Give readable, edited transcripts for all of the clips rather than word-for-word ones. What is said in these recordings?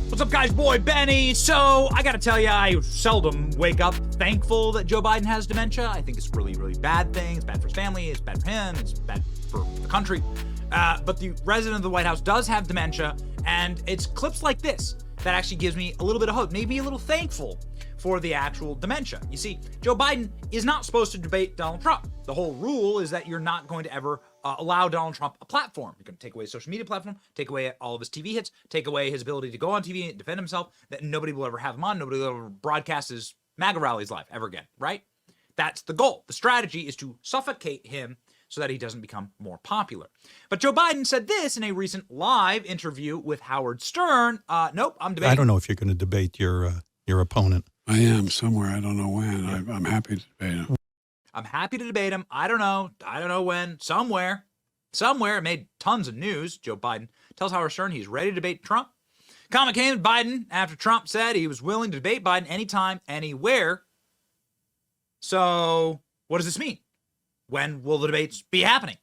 What's up, guys? Boy Benny. So I gotta tell you, I seldom wake up thankful that Joe Biden has dementia. I think it's a really, really bad thing. It's bad for his family. It's bad for him. It's bad for the country. But the resident of the White House does have dementia, and it's clips like this that actually gives me a little bit of hope, made me a little thankful for the actual dementia. You see, Joe Biden is not supposed to debate Donald Trump. The whole rule is that you're not going to ever allow Donald Trump a platform. You're going to take away his social media platform, take away all of his TV hits, take away his ability to go on TV and defend himself, that nobody will ever have him on, nobody will ever broadcast his MAGA rallies live ever again, right? That's the goal. The strategy is to suffocate him so that he doesn't become more popular. But Joe Biden said this in a recent live interview with Howard Stern. Nope, I'm debating. I don't know if you're going to debate your opponent. I am somewhere. I don't know when. I'm happy to debate him. I'm happy to debate him. I don't know when. Somewhere. It made tons of news. Joe Biden tells Howard Stern he's ready to debate Trump. Comment came with Biden after Trump said he was willing to debate Biden anytime, anywhere. So what does this mean? When will the debates be happening?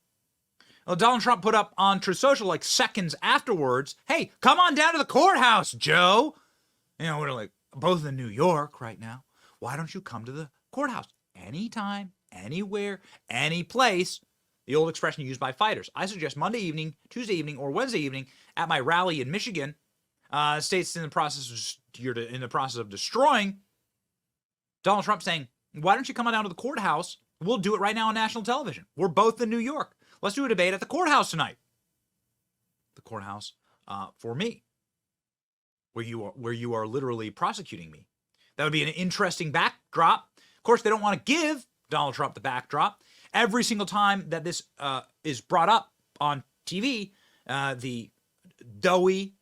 Well, Donald Trump put up on Truth Social like seconds afterwards, hey, come on down to the courthouse, Joe. You know, we're like both in New York right now. Why don't you come to the courthouse? Anytime, anywhere, any place. The old expression used by fighters. I suggest Monday evening, Tuesday evening, or Wednesday evening at my rally in Michigan. States in the process of destroying. Donald Trump saying, why don't you come on down to the courthouse? We'll do it right now on national television. We're both in New York. Let's do a debate at the courthouse tonight. The courthouse for me, where you are literally prosecuting me. That would be an interesting backdrop. Of course, they don't want to give Donald Trump the backdrop. Every single time that this is brought up on TV, the doughy,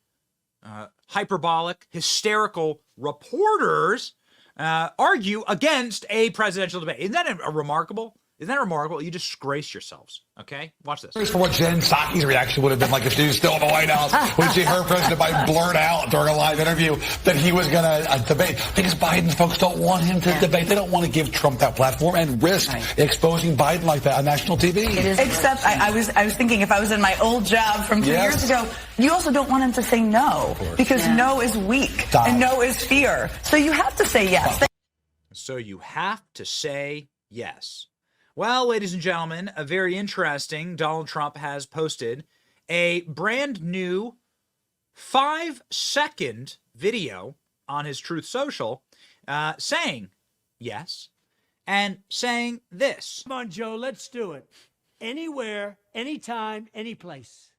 hyperbolic, hysterical reporters argue against a presidential debate. Isn't that remarkable? Isn't that remarkable? You disgrace yourselves. Okay? Watch this. For what Jen Psaki's reaction would have been like if she was still in the White House when she heard President Biden blurt out during a live interview that he was going to debate. Because Biden's folks don't want him to debate. They don't want to give Trump that platform and risk exposing Biden like that on national TV. Except I was thinking if I was in my old job from 2 years ago, you also don't want him to say no because no is weak and no is fear. So you have to say yes. So you have to say yes. Well, ladies and gentlemen, a very interesting, Donald Trump has posted a brand new 5-second video on his Truth Social saying yes and saying this. Come on, Joe, let's do it. Anywhere, anytime, any place.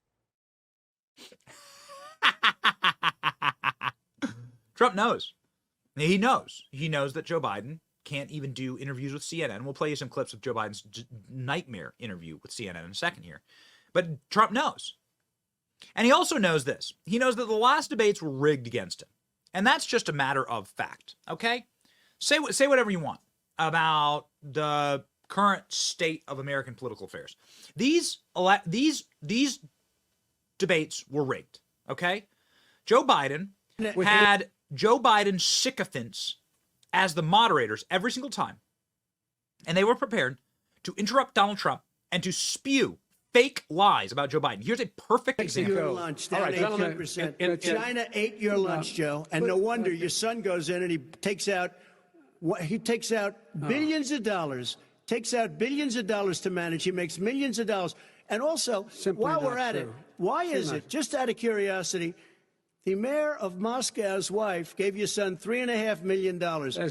Trump knows. He knows. He knows that Joe Biden can't even do interviews with CNN. We'll play you some clips of Joe Biden's nightmare interview with CNN in a second here. But Trump knows. And he also knows this. He knows that the last debates were rigged against him. And that's just a matter of fact, okay? Say whatever you want about the current state of American political affairs. These debates were rigged, okay? Joe Biden had Joe Biden's sycophants as the moderators every single time. And they were prepared to interrupt Donald Trump and to spew fake lies about Joe Biden. Here's a perfect example. Your lunch, down 18%. China ate your lunch, Joe, and no wonder your son goes in and he takes out billions of dollars, to manage. He makes millions of dollars. And also, while we're at it, why is it, just out of curiosity, the mayor of Moscow's wife gave your son $3.5 million.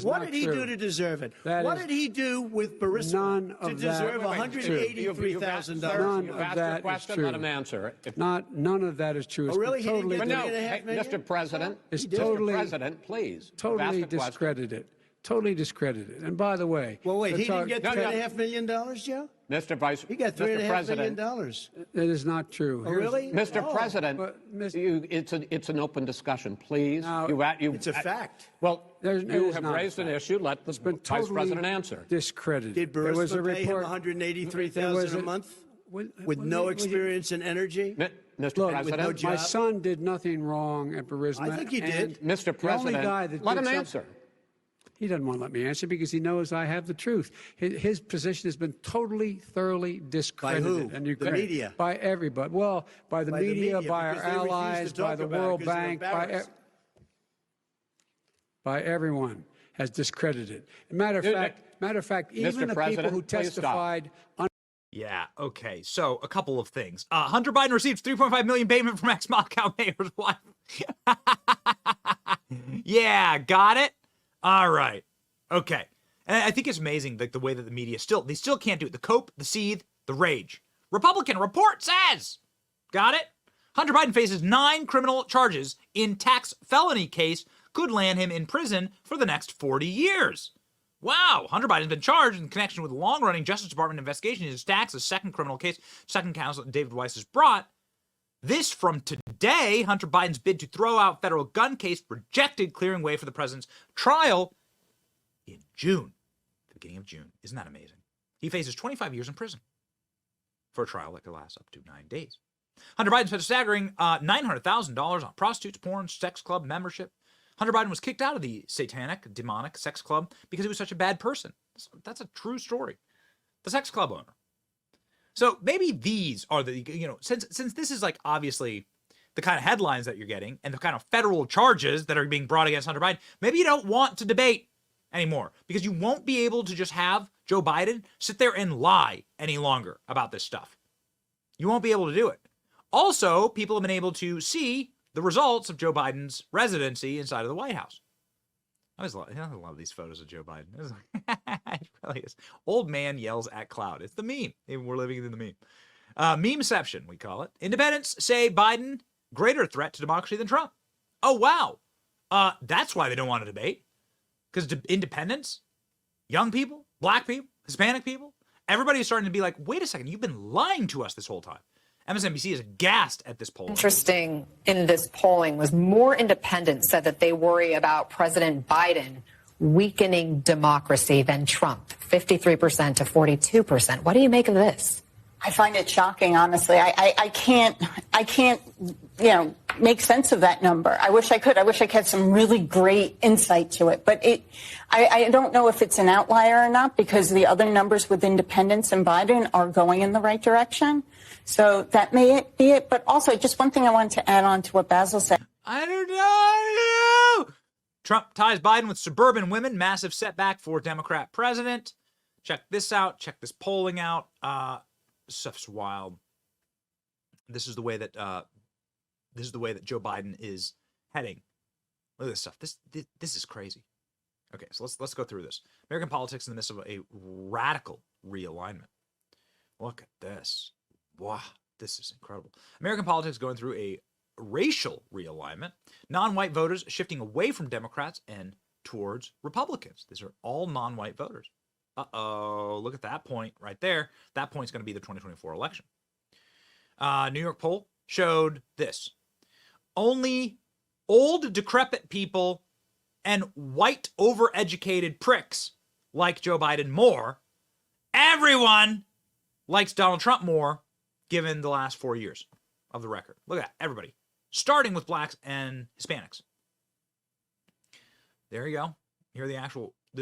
What did he do to deserve it? What did he do with Burisma to deserve $183,000? None of that is true. Let him answer. None of that is true. Oh, really? He didn't get $3.5 million? Mr. President, Mr. President, please. Totally discredited. Totally discredited. And by the way, well, wait, he didn't get $3.5 million, Joe? Mr. Vice, he got $3.5 million. That is not true. Oh, really? Mr. President, it's an open discussion, please. Now, it's a fact. Well, you have raised an issue. Let the Vice President answer. Discredited. Did Burisma pay him $183,000 a month with no experience in energy? Mr. President, my son did nothing wrong at Burisma. I think he did. Mr. President, let him answer. He doesn't want to let me answer because he knows I have the truth. His position has been totally, thoroughly discredited. By who? And the media? By everybody. Well, by the media, by our allies, by the World Bank. by everyone has discredited. Matter of fact, even the people who testified. Yeah, okay. So, a couple of things. Hunter Biden received $3.5 million payment from ex-Moscow mayor's wife. Yeah, got it? All right. Okay. And I think it's amazing the way that the media they still can't do it. The cope, the seethe, the rage. Republican report says. Got it? Hunter Biden faces 9 criminal charges in tax felony case, could land him in prison for the next 40 years. Wow, Hunter Biden's been charged in connection with a long-running Justice Department investigation into his tax, a second criminal case, second counsel David Weiss has brought. This from today, Hunter Biden's bid to throw out federal gun case rejected, clearing way for the president's trial in June, the beginning of June. Isn't that amazing? He faces 25 years in prison for a trial that could last up to 9 days. Hunter Biden spent a staggering $900,000 on prostitutes, porn, sex club membership. Hunter Biden was kicked out of the satanic, demonic sex club because he was such a bad person. That's a true story. The sex club owner. So maybe these are the, since this is like obviously the kind of headlines that you're getting and the kind of federal charges that are being brought against Hunter Biden, maybe you don't want to debate anymore because you won't be able to just have Joe Biden sit there and lie any longer about this stuff. You won't be able to do it. Also, people have been able to see the results of Joe Biden's residency inside of the White House. I love these photos of Joe Biden. It really is. Old man yells at cloud. It's the meme. We're living in the meme. Memeception, we call it. Independents say Biden greater threat to democracy than Trump. Oh, wow. That's why they don't want to debate. Because independents, young people, black people, Hispanic people, everybody's starting to be like, wait a second, you've been lying to us this whole time. MSNBC is aghast at this poll. Interesting in this polling was more independents said that they worry about President Biden weakening democracy than Trump, 53% to 42%. What do you make of this? I find it shocking, honestly. I can't, make sense of that number. I wish I could. I wish I had some really great insight to it. But I don't know if it's an outlier or not because the other numbers with independents and Biden are going in the right direction. So that may be it. But also, just one thing I wanted to add on to what Basil said. I don't know. Trump ties Biden with suburban women. Massive setback for Democrat president. Check this out. Check this polling out. Stuff's wild. This is the way that Joe Biden is heading. Look at this stuff. This is crazy. Okay, so let's go through this. American politics in the midst of a radical realignment. Look at this. Wow, this is incredible. American politics going through a racial realignment. Non-white voters shifting away from Democrats and towards Republicans. These are all non-white voters. Uh-oh, look at that point right there. That point's going to be the 2024 election. New York poll showed this. Only old, decrepit people and white, overeducated pricks like Joe Biden more. Everyone likes Donald Trump more, given the last 4 years of the record. Look at that, everybody. Starting with blacks and Hispanics. There you go. These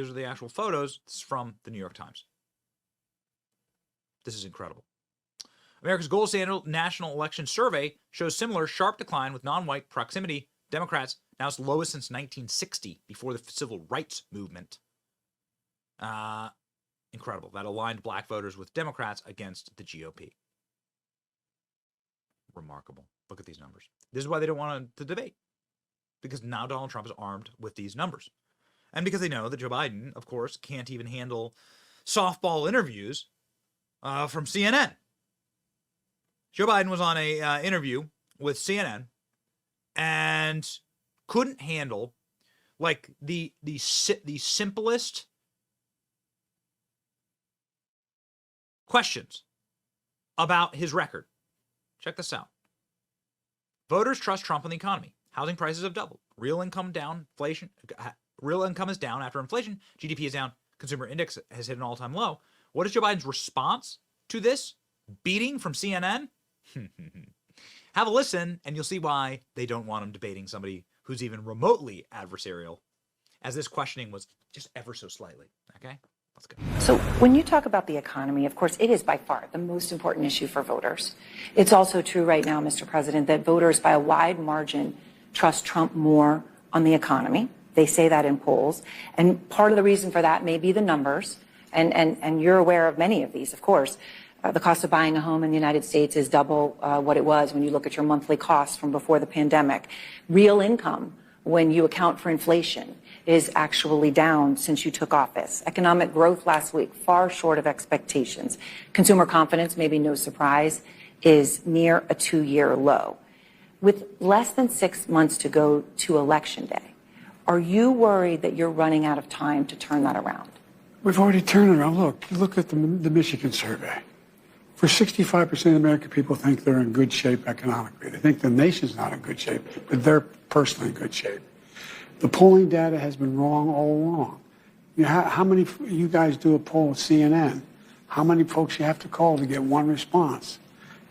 are the actual photos. This is from the New York Times. This is incredible. America's Gold Standard National Election Survey shows similar sharp decline with non-white proximity Democrats now its lowest since 1960, before the Civil Rights Movement. Incredible. That aligned black voters with Democrats against the GOP. Remarkable. Look at these numbers. This is why they don't want to debate. Because now Donald Trump is armed with these numbers. And because they know that Joe Biden, of course, can't even handle softball interviews from CNN. Joe Biden was on a interview with CNN and couldn't handle like the simplest questions about his record. Check this out. Voters trust Trump on the economy. Housing prices have doubled. Real income down. Real income is down after inflation. GDP is down. Consumer index has hit an all-time low. What is Joe Biden's response to this beating from CNN? Have a listen, and you'll see why they don't want him debating somebody who's even remotely adversarial, as this questioning was just ever so slightly. Okay? Let's go. So when you talk about the economy, of course, it is by far the most important issue for voters. It's also true right now, Mr. President, that voters by a wide margin trust Trump more on the economy. They say that in polls. And part of the reason for that may be the numbers. And you're aware of many of these, of course. The cost of buying a home in the United States is double what it was when you look at your monthly costs from before the pandemic. Real income, when you account for inflation, is actually down since you took office. Economic growth last week, far short of expectations. Consumer confidence, maybe no surprise, is near a 2-year low. With less than 6 months to go to Election Day, are you worried that you're running out of time to turn that around? We've already turned it around. Look at the Michigan survey. For 65% of the American people think they're in good shape economically. They think the nation's not in good shape, but they're personally in good shape. The polling data has been wrong all along. How many, you guys do a poll at CNN, how many folks you have to call to get one response?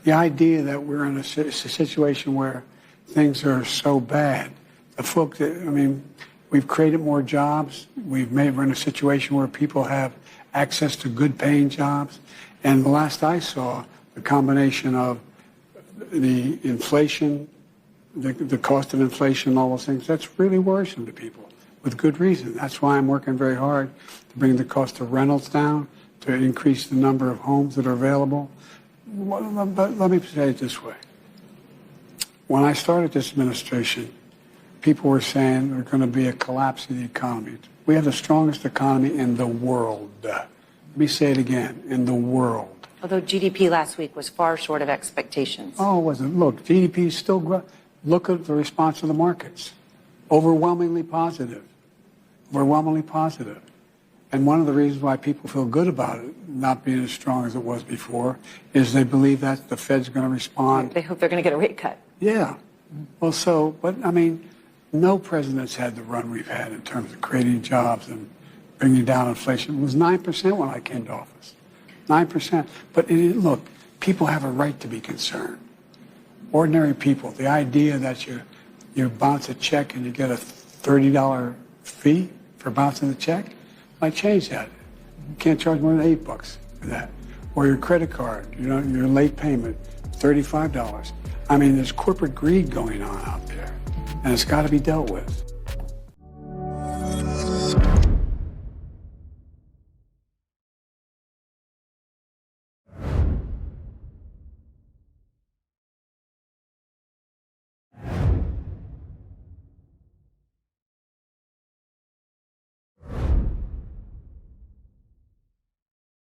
The idea that we're in a situation where things are so bad, the folks that, we've created more jobs. We're in a situation where people have access to good paying jobs. And the last I saw, the combination of the inflation, the cost of inflation, all those things, that's really worrisome to people with good reason. That's why I'm working very hard to bring the cost of rentals down, to increase the number of homes that are available. But let me say it this way. When I started this administration, people were saying there's going to be a collapse of the economy. We have the strongest economy in the world. Let me say it again, in the world. Although GDP last week was far short of expectations. Oh, it wasn't. Look, GDP is still growing. Look at the response of the markets. Overwhelmingly positive. Overwhelmingly positive. And one of the reasons why people feel good about it not being as strong as it was before is they believe that the Fed's going to respond. They hope they're going to get a rate cut. Yeah. Well, no president's had the run we've had in terms of creating jobs and bringing down inflation. It was 9% when I came to office. 9%. But look, people have a right to be concerned. Ordinary people, the idea that you bounce a check and you get a $30 fee for bouncing the check, I change that. You can't charge more than $8 for that. Or your credit card, your late payment, $35. There's corporate greed going on out there, and it's got to be dealt with.